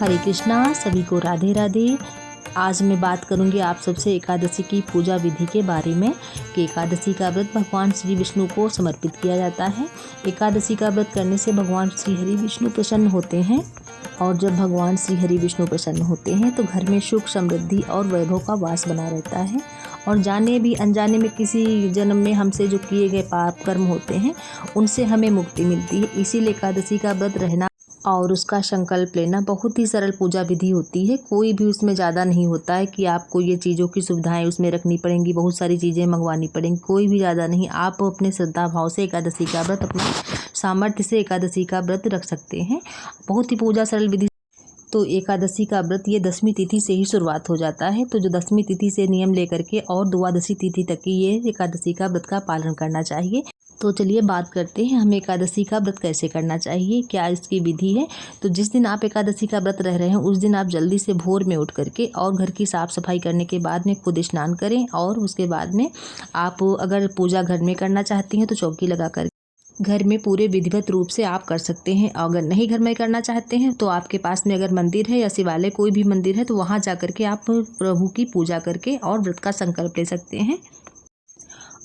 हरे कृष्णा, सभी को राधे राधे। आज मैं बात करूंगी आप सबसे एकादशी की पूजा विधि के बारे में कि एकादशी का व्रत भगवान श्री विष्णु को समर्पित किया जाता है। एकादशी का व्रत करने से भगवान श्री हरि विष्णु प्रसन्न होते हैं और जब भगवान श्री हरि विष्णु प्रसन्न होते हैं तो घर में सुख, समृद्धि और वैभव का वास बना रहता है और जाने भी अनजाने में किसी जन्म में हमसे जो किए गए पाप कर्म होते हैं उनसे हमें मुक्ति मिलती है। इसीलिए एकादशी का व्रत रहना और उसका संकल्प लेना बहुत ही सरल पूजा विधि होती है। कोई भी उसमें ज़्यादा नहीं होता है कि आपको ये चीज़ों की सुविधाएं उसमें रखनी पड़ेंगी, बहुत सारी चीज़ें मंगवानी पड़ेंगी, कोई भी ज़्यादा नहीं। आप अपने श्रद्धा भाव से एकादशी का व्रत, अपना सामर्थ्य से एकादशी का व्रत रख सकते हैं। बहुत ही पूजा सरल विधि। तो एकादशी का व्रत ये 10वीं तिथि से ही शुरुआत हो जाता है। तो जो 10वीं तिथि से नियम लेकर के और द्वादशी तिथि तक की ये एकादशी का व्रत का पालन करना चाहिए। तो चलिए बात करते हैं हमें एकादशी का व्रत कैसे करना चाहिए, क्या इसकी विधि है। तो जिस दिन आप एकादशी का व्रत रह रहे हैं उस दिन आप जल्दी से भोर में उठ करके और घर की साफ़ सफाई करने के बाद में खुद स्नान करें और उसके बाद में आप अगर पूजा घर में करना चाहती हैं तो चौकी लगा कर घर में पूरे विधिवत रूप से आप कर सकते हैं। अगर नहीं घर में करना चाहते हैं तो आपके पास में अगर मंदिर है या शिवालय कोई भी मंदिर है तो वहाँ जा कर के आप प्रभु की पूजा करके और व्रत का संकल्प ले सकते हैं।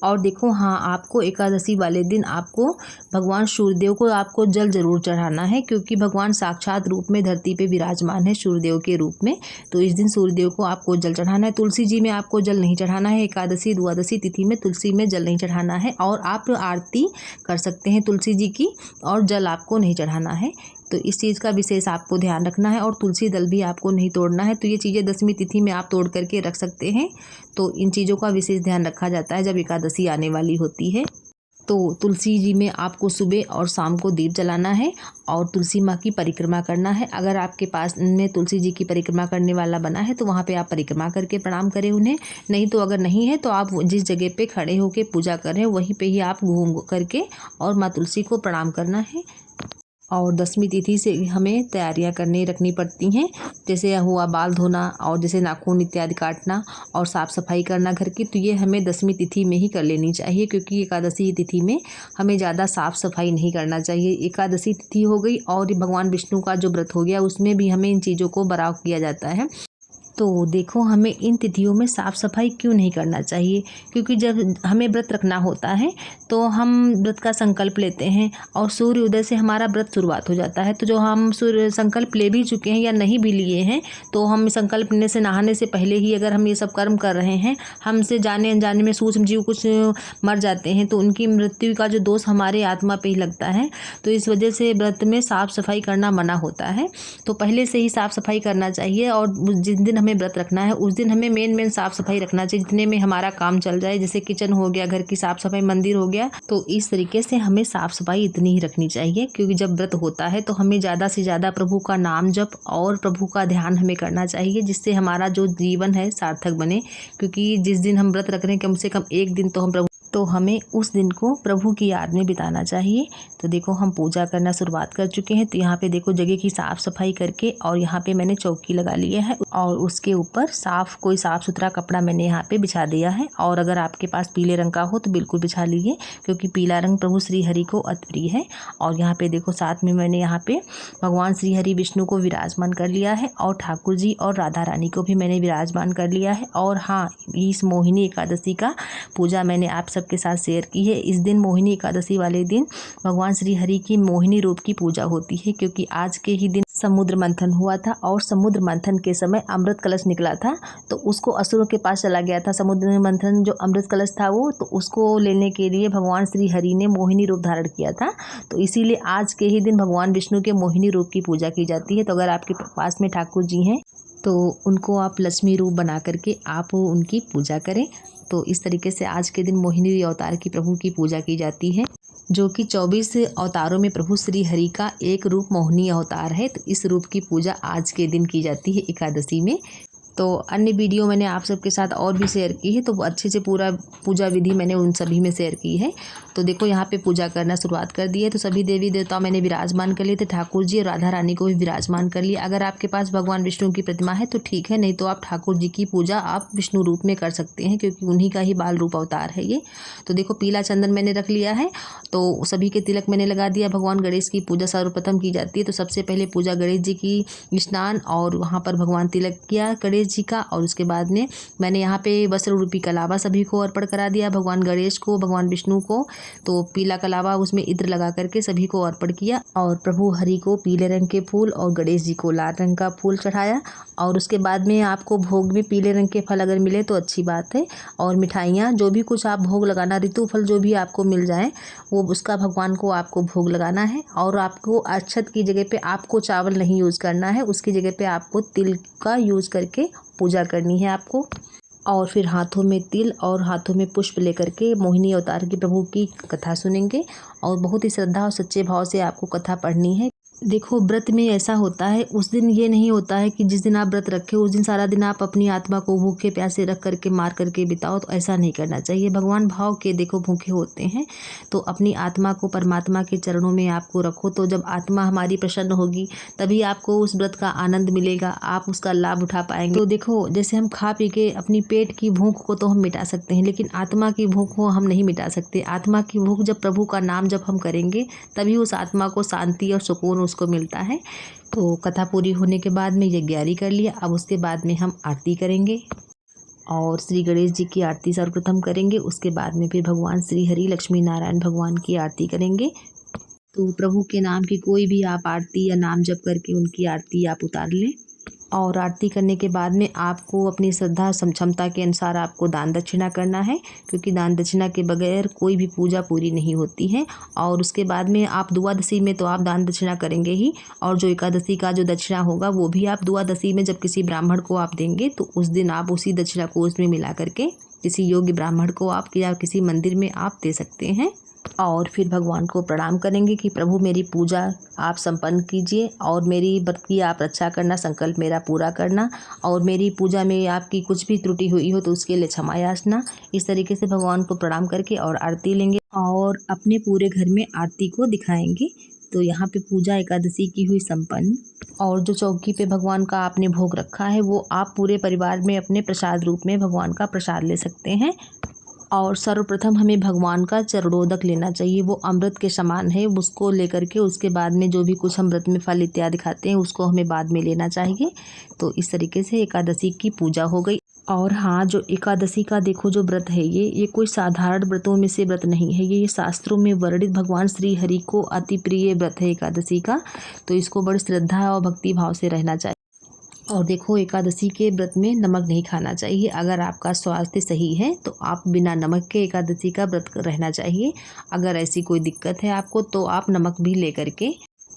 और देखो, हाँ, आपको एकादशी वाले दिन आपको भगवान सूर्यदेव को आपको जल जरूर चढ़ाना है, क्योंकि भगवान साक्षात रूप में धरती पे विराजमान है सूर्यदेव के रूप में। तो इस दिन सूर्यदेव को आपको जल चढ़ाना है। तुलसी जी में आपको जल नहीं चढ़ाना है। एकादशी द्वादशी तिथि में तुलसी में जल नहीं चढ़ाना है। और आप आरती कर सकते हैं तुलसी जी की, और जल आपको नहीं चढ़ाना है। तो इस चीज़ का विशेष आपको ध्यान रखना है। और तुलसी दल भी आपको नहीं तोड़ना है। तो ये चीज़ें 10वीं तिथि में आप तोड़ करके रख सकते हैं। तो इन चीज़ों का विशेष ध्यान रखा जाता है जब एकादशी आने वाली होती है। तो तुलसी जी में आपको सुबह और शाम को दीप जलाना है और तुलसी माँ की परिक्रमा करना है। अगर आपके पास में तुलसी जी की परिक्रमा करने वाला बना है तो वहाँ पे आप परिक्रमा करके प्रणाम करें उन्हें। नहीं तो अगर नहीं है तो आप जिस जगह पे खड़े होकर पूजा कर रहे हैं वहीं पे ही आप घूम करके और माँ तुलसी को प्रणाम करना है। और 10वीं तिथि से हमें तैयारियां करने रखनी पड़ती हैं, जैसे हुआ बाल धोना और जैसे नाखून इत्यादि काटना और साफ़ सफाई करना घर की। तो ये हमें 10वीं तिथि में ही कर लेनी चाहिए, क्योंकि एकादशी तिथि में हमें ज़्यादा साफ़ सफाई नहीं करना चाहिए। एकादशी तिथि हो गई और भगवान विष्णु का जो व्रत हो गया उसमें भी हमें इन चीज़ों को बराव किया जाता है। तो देखो, हमें इन तिथियों में साफ़ सफाई क्यों नहीं करना चाहिए, क्योंकि जब हमें व्रत रखना होता है तो हम व्रत का संकल्प लेते हैं और सूर्य उदय से हमारा व्रत शुरुआत हो जाता है। तो जो हम सूर्य संकल्प ले भी चुके हैं या नहीं भी लिए हैं तो हम संकल्प लेने से नहाने से पहले ही अगर हम ये सब कर्म कर रहे हैं, हमसे जाने अनजाने में सूक्ष्म जीव कुछ मर जाते हैं तो उनकी मृत्यु का जो दोष हमारे आत्मा पे ही लगता है। तो इस वजह से व्रत में साफ़ सफाई करना मना होता है। तो पहले से ही साफ़ सफाई करना चाहिए। और जिस दिन हमें व्रत रखना है उस दिन हमें मेन साफ़ सफाई रखना चाहिए, जितने में हमारा काम चल जाए। जैसे किचन हो गया, घर की साफ़ सफाई, मंदिर हो गया। तो इस तरीके से हमें साफ़ सफाई इतनी ही रखनी चाहिए, क्योंकि जब व्रत होता है तो हमें ज़्यादा से ज़्यादा प्रभु का नाम जप और प्रभु का ध्यान हमें करना चाहिए, जिससे हमारा जो जीवन है सार्थक बने। क्योंकि जिस दिन हम व्रत रख रहे हैं कम से कम एक दिन तो हमें उस दिन को प्रभु की याद में बिताना चाहिए। तो देखो, हम पूजा करना शुरुआत कर चुके हैं। तो यहाँ पे देखो, जगह की साफ़ सफाई करके और यहाँ पे मैंने चौकी लगा लिया है और उसके ऊपर कोई साफ़ सुथरा कपड़ा मैंने यहाँ पे बिछा दिया है। और अगर आपके पास पीले रंग का हो तो बिल्कुल बिछा लीजिए, क्योंकि पीला रंग प्रभु श्री हरि को अति प्रिय है। और यहाँ पे देखो, साथ में मैंने यहाँ पे भगवान श्री हरि विष्णु को विराजमान कर लिया है और ठाकुर जी और राधा रानी को भी मैंने विराजमान कर लिया है। और हाँ, इस मोहिनी एकादशी का पूजा मैंने आप सबके साथ शेयर की है। इस दिन मोहिनी एकादशी वाले दिन भगवान श्री हरि की मोहिनी रूप की पूजा होती है, क्योंकि आज के ही दिन समुद्र मंथन हुआ था और समुद्र मंथन के समय अमृत कलश निकला था। तो उसको असुरों के पास चला गया था समुद्र मंथन, जो अमृत कलश था वो। तो उसको लेने के लिए भगवान श्री हरि ने मोहिनी रूप धारण किया था। तो इसीलिए आज के ही दिन भगवान विष्णु के मोहिनी रूप की पूजा की जाती है। तो अगर आपके पास में ठाकुर जी हैं तो उनको आप लक्ष्मी रूप बना करके आप उनकी पूजा करें। तो इस तरीके से आज के दिन मोहिनी अवतार की प्रभु की पूजा की जाती है, जो कि 24 अवतारों में प्रभु श्री हरि का एक रूप मोहिनी अवतार है। तो इस रूप की पूजा आज के दिन की जाती है एकादशी में। तो अन्य वीडियो मैंने आप सबके साथ और भी शेयर की है, तो अच्छे से पूरा पूजा विधि मैंने उन सभी में शेयर की है। तो देखो यहाँ पे पूजा करना शुरुआत कर दी है। तो सभी देवी देवताओं मैंने विराजमान कर लिए थे, ठाकुर जी और राधा रानी को भी विराजमान कर लिया। अगर आपके पास भगवान विष्णु की प्रतिमा है तो ठीक है, नहीं तो आप ठाकुर जी की पूजा आप विष्णु रूप में कर सकते हैं, क्योंकि उन्हीं का ही बाल रूप अवतार है ये। तो देखो पीला चंदन मैंने रख लिया है, तो सभी के तिलक मैंने लगा दिया। भगवान गणेश की पूजा सर्वप्रथम की जाती है, तो सबसे पहले पूजा गणेश जी की, स्नान और वहाँ पर भगवान तिलक किया गणेश जी का। और उसके बाद में मैंने यहाँ पे वस्त्र रूपी कलावा सभी को अर्पण करा दिया, भगवान गणेश को, भगवान विष्णु को। तो पीला कलावा उसमें इत्र लगा करके सभी को अर्पण किया, और प्रभु हरि को पीले रंग के फूल और गणेश जी को लाल रंग का फूल चढ़ाया। और उसके बाद में आपको भोग में पीले रंग के फल अगर मिले तो अच्छी बात है, और मिठाइयाँ जो भी कुछ आप भोग लगाना, ऋतु फल जो भी आपको मिल जाए वो उसका भगवान को आपको भोग लगाना है। और आपको अक्षत की जगह पे आपको चावल नहीं यूज़ करना है, उसकी जगह पे आपको तिल का यूज़ करके पूजा करनी है आपको। और फिर हाथों में तिल और हाथों में पुष्प लेकर के मोहिनी अवतार की प्रभु की कथा सुनेंगे, और बहुत ही श्रद्धा और सच्चे भाव से आपको कथा पढ़नी है। देखो व्रत में ऐसा होता है, उस दिन ये नहीं होता है कि जिस दिन आप व्रत रखे उस दिन सारा दिन आप अपनी आत्मा को भूखे प्यासे रख करके मार करके बिताओ, तो ऐसा नहीं करना चाहिए। भगवान भाव के देखो भूखे होते हैं, तो अपनी आत्मा को परमात्मा के चरणों में आपको रखो। तो जब आत्मा हमारी प्रसन्न होगी तभी आपको उस व्रत का आनंद मिलेगा, आप उसका लाभ उठा पाएंगे। तो देखो जैसे हम खा पी के अपनी पेट की भूख को तो हम मिटा सकते हैं, लेकिन आत्मा की भूख को हम नहीं मिटा सकते। आत्मा की भूख जब प्रभु का नाम जब हम करेंगे तभी उस आत्मा को शांति और सुकून उसको मिलता है। तो कथा पूरी होने के बाद में यज्ञारी कर लिया। अब उसके बाद में हम आरती करेंगे, और श्री गणेश जी की आरती सर्वप्रथम करेंगे। उसके बाद में फिर भगवान श्री हरि लक्ष्मी नारायण भगवान की आरती करेंगे। तो प्रभु के नाम की कोई भी आप आरती या नाम जप करके उनकी आरती आप उतार लें। और आरती करने के बाद में आपको अपनी श्रद्धा क्षमता के अनुसार आपको दान दक्षिणा करना है, क्योंकि दान दक्षिणा के बगैर कोई भी पूजा पूरी नहीं होती है। और उसके बाद में आप द्वादशी में तो आप दान दक्षिणा करेंगे ही, और जो एकादशी का जो दक्षिणा होगा वो भी आप द्वादशी में जब किसी ब्राह्मण को आप देंगे तो उस दिन आप उसी दक्षिणा को उसमें मिला करके किसी योग्य ब्राह्मण को आप या किसी मंदिर में आप दे सकते हैं। और फिर भगवान को प्रणाम करेंगे कि प्रभु मेरी पूजा आप संपन्न कीजिए, और मेरी व्रत की आप रक्षा करना, संकल्प मेरा पूरा करना, और मेरी पूजा में आपकी कुछ भी त्रुटि हुई हो तो उसके लिए क्षमा याचना। इस तरीके से भगवान को प्रणाम करके और आरती लेंगे, और अपने पूरे घर में आरती को दिखाएंगे। तो यहाँ पे पूजा एकादशी की हुई संपन्न। और जो चौकी पे भगवान का आपने भोग रखा है वो आप पूरे परिवार में अपने प्रसाद रूप में भगवान का प्रसाद ले सकते हैं। और सर्वप्रथम हमें भगवान का चरणोदक लेना चाहिए, वो अमृत के समान है। उसको लेकर के उसके बाद में जो भी कुछ हम व्रत में फल इत्यादि खाते हैं उसको हमें बाद में लेना चाहिए। तो इस तरीके से एकादशी की पूजा हो गई। और हाँ, जो एकादशी का देखो जो व्रत है ये कोई साधारण व्रतों में से व्रत नहीं है, ये शास्त्रों में वर्णित भगवान श्री हरि को अति प्रिय व्रत है एकादशी का। तो इसको बड़ी श्रद्धा और भक्ति भाव से रहना चाहिए। और देखो एकादशी के व्रत में नमक नहीं खाना चाहिए। अगर आपका स्वास्थ्य सही है तो आप बिना नमक के एकादशी का व्रत रहना चाहिए। अगर ऐसी कोई दिक्कत है आपको तो आप नमक भी ले करके।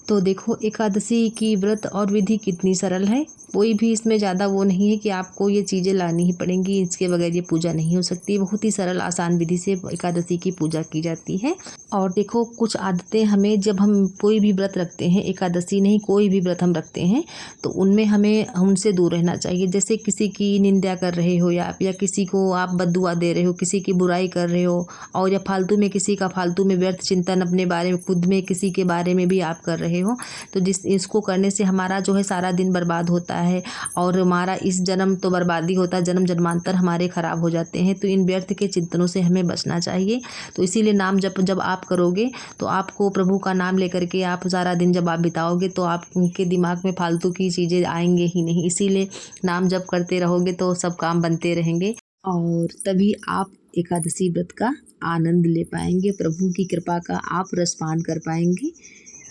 तो देखो एकादशी की व्रत और विधि कितनी सरल है, कोई भी इसमें ज़्यादा वो नहीं है कि आपको ये चीज़ें लानी ही पड़ेंगी, इसके बगैर ये पूजा नहीं हो सकती। बहुत ही सरल आसान विधि से एकादशी की पूजा की जाती है। और देखो कुछ आदतें हमें, जब हम कोई भी व्रत रखते हैं, एकादशी नहीं कोई भी व्रत हम रखते हैं, तो उनमें हमें उनसे दूर रहना चाहिए। जैसे किसी की निंदा कर रहे हो या किसी को आप बद्दुआ दे रहे हो, किसी की बुराई कर रहे हो, और या फालतू में किसी का फालतू में व्यर्थ चिंतन अपने बारे में, खुद में किसी के बारे में भी आप कर रहे हो, तो इसको करने से हमारा जो है सारा दिन बर्बाद होता है, और हमारा इस जन्म तो बर्बादी होता है, जन्म जन्मांतर हमारे खराब हो जाते हैं। तो इन व्यर्थ के चिंतनों से हमें बचना चाहिए। तो इसीलिए नाम जब आप करोगे तो आपको प्रभु का नाम लेकर के आप सारा दिन जब आप बिताओगे तो आपके दिमाग में फालतू की चीज़ें आएंगे ही नहीं। इसीलिए नाम जप करते रहोगे तो सब काम बनते रहेंगे, और तभी आप एकादशी व्रत का आनंद ले पाएंगे, प्रभु की कृपा का आप रसपान कर पाएंगे।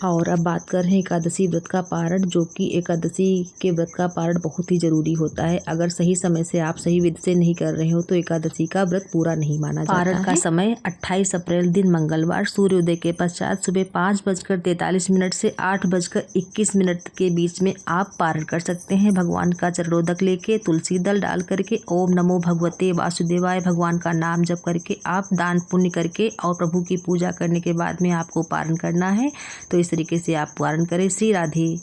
और अब बात कर रहे हैं एकादशी व्रत का पारण, जो कि एकादशी के व्रत का पारण बहुत ही ज़रूरी होता है। अगर सही समय से आप सही विधि से नहीं कर रहे हो तो एकादशी का व्रत पूरा नहीं माना जाता है। पारण का समय 28 अप्रैल दिन मंगलवार सूर्योदय के पश्चात सुबह 5:43 से 8:21 के बीच में आप पारण कर सकते हैं। भगवान का चरणोदक लेके तुलसी दल डाल करके ओम नमो भगवते वासुदेवाय भगवान का नाम जप करके आप दान पुण्य करके और प्रभु की पूजा करने के बाद में आपको पारण करना है। तो इस तरीके से आप पारण करें। श्री राधे।